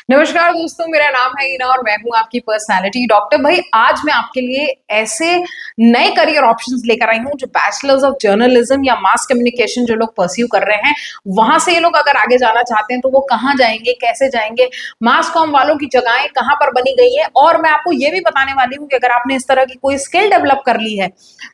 नमस्कार दोस्तों, मेरा नाम है ईना और मैं हूं आपकी पर्सनालिटी डॉक्टर। भाई आज मैं आपके लिए ऐसे नए करियर ऑप्शंस लेकर आई हूं जो बैचलर्स ऑफ जर्नलिज्म या मास कम्युनिकेशन जो लोग परस्यू कर रहे हैं, वहां से ये लोग अगर आगे जाना चाहते हैं तो वो कहाँ जाएंगे, कैसे जाएंगे, मास कॉम वालों की जगहें कहाँ पर बनी गई है। और मैं आपको ये भी बताने वाली हूँ कि अगर आपने इस तरह की कोई स्किल डेवलप कर ली है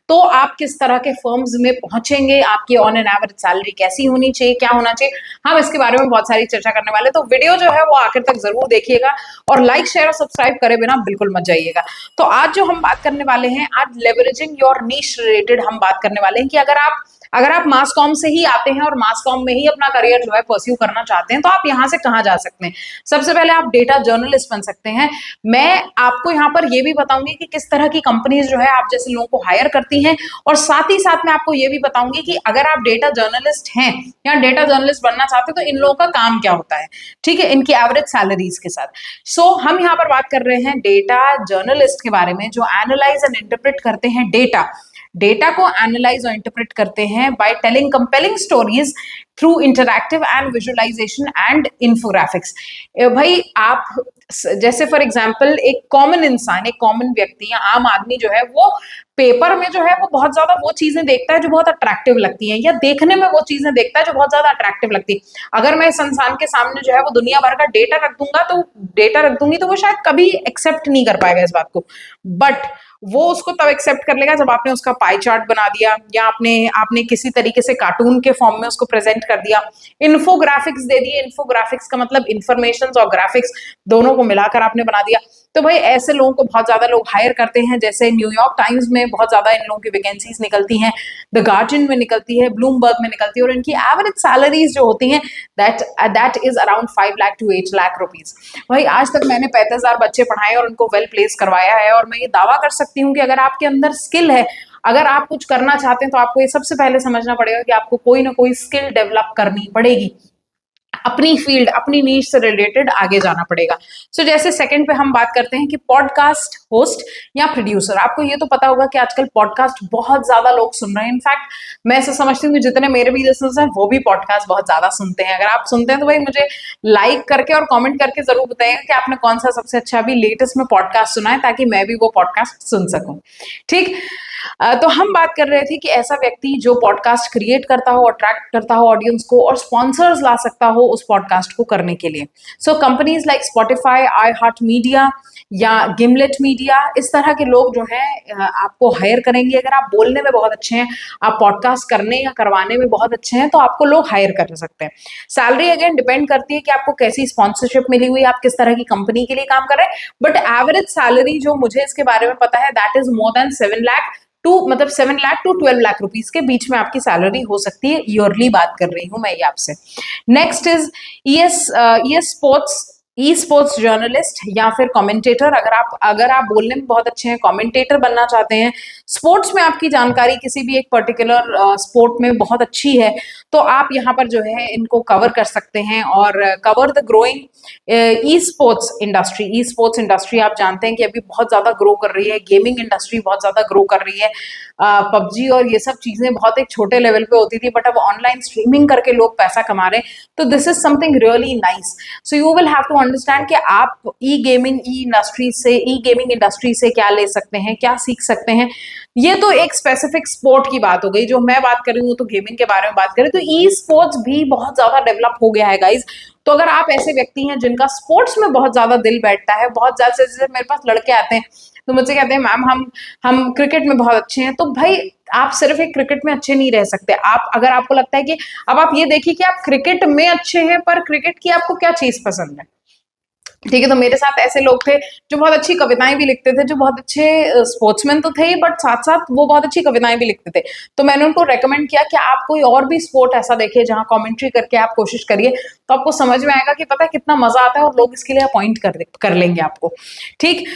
तो आप किस तरह के फर्म्स में पहुंचेंगे, आपकी ऑन एन एवरेज सैलरी कैसी होनी चाहिए, क्या होना चाहिए। हम इसके बारे में बहुत सारी चर्चा करने वाले, तो वीडियो जो है वो आखिर तक जरूर देखिएगा और लाइक शेयर और सब्सक्राइब करे बिना बिल्कुल मत जाइएगा। तो आज जो हम बात करने वाले हैं, आज लेवरेजिंग योर नीश रिलेटेड हम बात करने वाले हैं कि अगर आप मास कॉम से ही आते हैं और मास कॉम में ही अपना करियर जो है परस्यू करना चाहते हैं तो आप यहाँ से कहाँ जा सकते हैं। सबसे पहले आप डेटा जर्नलिस्ट बन सकते हैं। मैं आपको यहाँ पर ये भी बताऊंगी कि किस तरह की कंपनीज जो है आप जैसे लोगों को हायर करती हैं, और साथ ही साथ मैं आपको ये भी बताऊंगी कि अगर आप डेटा जर्नलिस्ट हैं या डेटा जर्नलिस्ट बनना चाहते हैं तो इन लोगों का काम क्या होता है, ठीक है, इनकी एवरेज सैलरीज के साथ। हम यहाँ पर बात कर रहे हैं डेटा जर्नलिस्ट के बारे में जो एनालाइज एंड इंटरप्रेट करते हैं डेटा को एनालाइज और इंटरप्रेट करते हैं by telling compelling stories through interactive and visualization and infographics. भाई आप जैसे फॉर एग्जांपल एक कॉमन इंसान, एक कॉमन व्यक्ति या आम आदमी जो है वो पेपर में जो है वो बहुत ज्यादा वो चीजें देखता है जो बहुत अट्रैक्टिव लगती हैं, या देखने में वो चीजें देखता है जो बहुत ज्यादा अट्रैक्टिव लगती है। अगर मैं इस इंसान के सामने जो है वो दुनिया भर का डेटा रख दूंगी तो वो शायद कभी एक्सेप्ट नहीं कर पाएगा इस बात को। बट वो उसको तब एक्सेप्ट कर लेगा जब आपने उसका पाई चार्ट बना दिया, या आपने आपने किसी तरीके से कार्टून के फॉर्म में उसको प्रेजेंट कर दिया, इन्फोग्राफिक्स दे दिए। इन्फोग्राफिक्स का मतलब इंफॉर्मेशन और ग्राफिक्स दोनों को मिलाकर आपने बना दिया। तो भाई ऐसे लोगों को बहुत ज्यादा लोग हायर करते हैं। जैसे न्यूयॉर्क टाइम्स में बहुत ज्यादा इन लोगों की वैकेंसीज निकलती हैं, द गार्जियन में निकलती है, ब्लूमबर्ग में निकलती है, और इनकी एवरेज सैलरीज जो होती हैं that is around 5 lakh to 8 lakh rupees. भाई आज तक मैंने 35,000 बच्चे पढ़ाए और उनको वेल प्लेस करवाया है, और मैं ये दावा कर सकती हूँ कि अगर आपके अंदर स्किल है, अगर आप कुछ करना चाहते हैं तो आपको ये सबसे पहले समझना पड़ेगा कि आपको कोई ना कोई स्किल डेवलप करनी पड़ेगी, अपनी फील्ड, अपनी नीश से रिलेटेड आगे जाना पड़ेगा। जैसे सेकंड पे हम बात करते हैं कि पॉडकास्ट होस्ट या प्रोड्यूसर। आपको ये तो पता होगा कि आजकल पॉडकास्ट बहुत ज्यादा लोग सुन रहे हैं। इनफैक्ट मैं ऐसा समझती हूँ कि जितने मेरे भी लिसनर्स हैं वो भी पॉडकास्ट बहुत ज्यादा सुनते हैं। अगर आप सुनते हैं तो भाई मुझे लाइक करके और कॉमेंट करके जरूर बताइएगा कि आपने कौन सा सबसे अच्छा अभी लेटेस्ट में पॉडकास्ट सुना है, ताकि मैं भी वो पॉडकास्ट सुन सकूं। ठीक, तो हम बात कर रहे थे कि ऐसा व्यक्ति जो पॉडकास्ट क्रिएट करता हो, अट्रैक्ट करता हो ऑडियंस को, और स्पॉन्सर्स ला सकता हो उस पॉडकास्ट को करने के लिए। कंपनीज लाइक स्पॉटिफाई, आई हार्ट मीडिया या गिमलेट मीडिया, इस तरह के लोग जो हैं आपको हायर करेंगे। अगर आप बोलने में बहुत अच्छे हैं, आप पॉडकास्ट करने या करवाने में बहुत अच्छे हैं, तो आपको लोग हायर कर सकते हैं। सैलरी अगेन डिपेंड करती है कि आपको कैसी स्पॉन्सरशिप मिली हुई, आप किस तरह की कंपनी के लिए काम कर रहे हैं। बट एवरेज सैलरी जो मुझे इसके बारे में पता है that is more than 7 lakh to 12 lakh rupees के बीच में आपकी सैलरी हो सकती है। ईयरली बात कर रही हूं मैं ये आपसे। Next is e sports journalist या फिर कमेंटेटर। अगर आप बोलने में बहुत अच्छे हैं, कमेंटेटर बनना चाहते हैं, स्पोर्ट्स में आपकी जानकारी किसी भी एक पर्टिकुलर स्पोर्ट में बहुत अच्छी है, तो आप यहाँ पर जो है इनको कवर कर सकते हैं और cover the growing e sports industry. E sports industry आप जानते हैं कि अभी बहुत ज्यादा ग्रो कर रही है, गेमिंग इंडस्ट्री बहुत ज्यादा ग्रो कर रही है। पबजी और ये सब चीजें बहुत एक छोटे लेवल पे होती थी, बट अब ऑनलाइन स्ट्रीमिंग करके लोग पैसा कमा रहे हैं। तो this is something really nice. So you will have to understand कि आप ई गेमिंग इंडस्ट्री से क्या ले सकते हैं, क्या सीख सकते हैं। ये तो एक स्पेसिफिक स्पोर्ट की बात हो गई। जो मैं बात कर रही हूँ तो गेमिंग के बारे में बात करें तो ई स्पोर्ट्स भी बहुत ज्यादा डेवलप हो गया है गाइज। तो अगर आप ऐसे व्यक्ति हैं जिनका स्पोर्ट्स में बहुत ज्यादा दिल बैठता है, बहुत ज्यादा, जैसे मेरे पास लड़के आते हैं तो मुझसे कहते हैं मैम हम क्रिकेट में बहुत अच्छे हैं, तो भाई आप सिर्फ एक क्रिकेट में अच्छे नहीं रह सकते। अगर आपको लगता है कि अब आप ये देखिए कि आप क्रिकेट में अच्छे हैं, पर क्रिकेट की आपको क्या चीज पसंद है, ठीक है। तो मेरे साथ ऐसे लोग थे जो बहुत अच्छी कविताएं भी लिखते थे, जो बहुत अच्छे स्पोर्ट्समैन तो थे ही, बट साथ साथ वो बहुत अच्छी कविताएं भी लिखते थे। तो मैंने उनको रेकमेंड किया कि आप कोई और भी स्पोर्ट ऐसा देखिए जहां कमेंट्री करके आप कोशिश करिए, तो आपको समझ में आएगा कि पता है कितना मजा आता है, और लोग इसके लिए अपॉइंट कर लेंगे आपको। ठीक,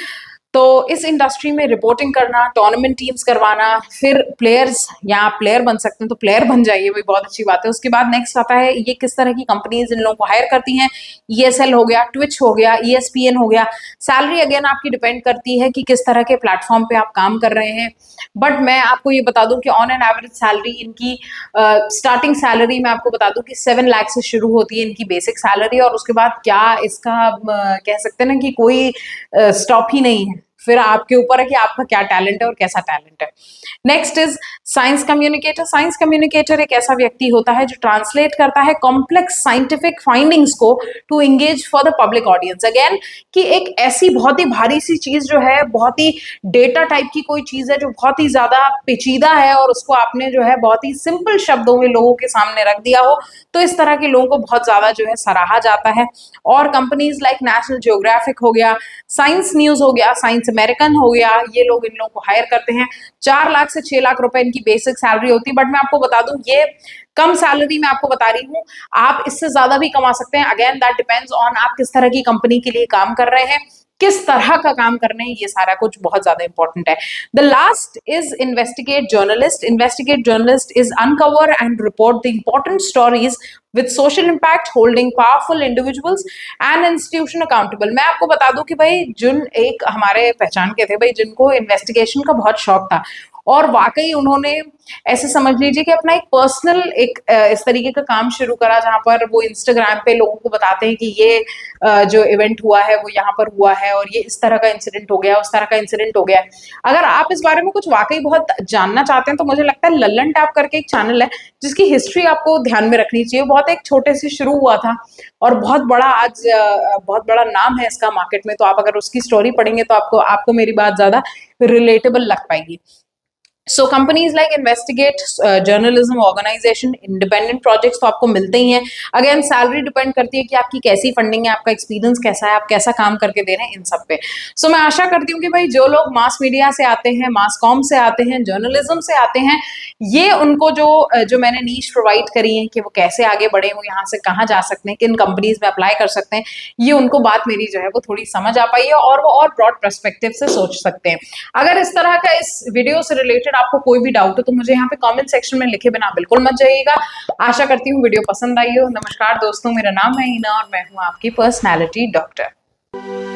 तो इस इंडस्ट्री में रिपोर्टिंग करना, टूर्नामेंट टीम्स करवाना, फिर प्लेयर्स, या आप प्लेयर बन सकते हैं तो प्लेयर बन जाइए, वही बहुत अच्छी बात है। उसके बाद नेक्स्ट आता है ये किस तरह की कंपनीज इन लोगों को हायर करती हैं। ESL हो गया, ट्विच हो गया, ESPN हो गया। सैलरी अगेन आपकी डिपेंड करती है कि किस तरह के प्लेटफॉर्म पे आप काम कर रहे हैं। बट मैं आपको ये बता दूं कि ऑन एन एवरेज सैलरी इनकी स्टार्टिंग सैलरी मैं आपको बता दूं कि 7 लाख से शुरू होती है इनकी बेसिक सैलरी, और उसके बाद क्या इसका कह सकते हैं ना कि कोई स्टॉप ही नहीं है। फिर आपके ऊपर है कि आपका क्या टैलेंट है और कैसा टैलेंट है। Next is science communicator. Science communicator एक ऐसा व्यक्ति होता है जो ट्रांसलेट करता है कॉम्प्लेक्स साइंटिफिक फाइंडिंग्स को to engage for the public audience. Again कि एक ऐसी बहुत ही भारी सी चीज जो है, बहुत ही डेटा टाइप की कोई चीज है जो बहुत ही ज्यादा पेचीदा है, और उसको आपने जो है बहुत ही सिंपल शब्दों में लोगों के सामने रख दिया हो, तो इस तरह के लोगों को बहुत ज्यादा जो है सराहा जाता है। और कंपनीज लाइक नेशनल जियोग्राफिक हो गया, साइंस न्यूज हो गया, साइंस अमेरिकन हो गया, ये लोग इन लोगों को हायर करते हैं। 4 लाख से 6 लाख रुपए इनकी बेसिक सैलरी होती है। बट मैं आपको बता दूं, ये कम सैलरी मैं आपको बता रही हूँ, आप इससे ज्यादा भी कमा सकते हैं। अगेन दैट डिपेंड्स ऑन आप किस तरह की कंपनी के लिए काम कर रहे हैं, किस तरह का काम करने हैं, ये सारा कुछ बहुत ज्यादा इंपॉर्टेंट है। The last is investigate journalist. Investigate journalist is uncover and report the important stories with social impact, holding powerful individuals and institution accountable. मैं आपको बता दूं कि भाई जिन एक हमारे पहचान के थे भाई, जिनको इन्वेस्टिगेशन का बहुत शौक था, और वाकई उन्होंने ऐसे समझ लीजिए कि अपना एक पर्सनल एक इस तरीके का काम शुरू करा, जहां पर वो इंस्टाग्राम पे लोगों को बताते हैं कि ये जो इवेंट हुआ है वो यहाँ पर हुआ है, और ये इस तरह का इंसिडेंट हो गया, उस तरह का इंसिडेंट हो गया। अगर आप इस बारे में कुछ वाकई बहुत जानना चाहते हैं तो मुझे लगता है लल्लन टैप करके एक चैनल है जिसकी हिस्ट्री आपको ध्यान में रखनी चाहिए। बहुत एक छोटे से शुरू हुआ था और बहुत बड़ा आज बहुत बड़ा नाम है इसका मार्केट में। तो आप अगर उसकी स्टोरी पढ़ेंगे तो आपको आपको मेरी बात ज्यादा रिलेटेबल लग पाएगी। So companies like investigate journalism organization, independent projects तो आपको मिलते ही हैं। अगेन सैलरी डिपेंड करती है कि आपकी कैसी फंडिंग है, आपका एक्सपीरियंस कैसा है, आप कैसा काम करके दे रहे हैं इन सब पे। सो मैं आशा करती हूँ कि भाई जो लोग मास मीडिया से आते हैं, मास कॉम से आते हैं, जर्नलिज्म से आते हैं, ये उनको जो मैंने नीश प्रोवाइड करी है कि वो कैसे आगे बढ़े, वो यहाँ से कहाँ जा सकते हैं, किन कंपनीज में अप्लाई कर सकते हैं, ये उनको बात मेरी जो है वो थोड़ी समझ आ पाई है, और वो और ब्रॉड पर्सपेक्टिव से सोच सकते हैं। अगर इस तरह का इस वीडियो से रिलेटेड आपको कोई भी डाउट हो तो मुझे यहाँ पे कमेंट सेक्शन में लिखे बिना बिल्कुल मत जाइएगा। आशा करती हूँ वीडियो पसंद आई हो। नमस्कार दोस्तों, मेरा नाम है हीना और मैं हूँ आपकी पर्सनैलिटी डॉक्टर।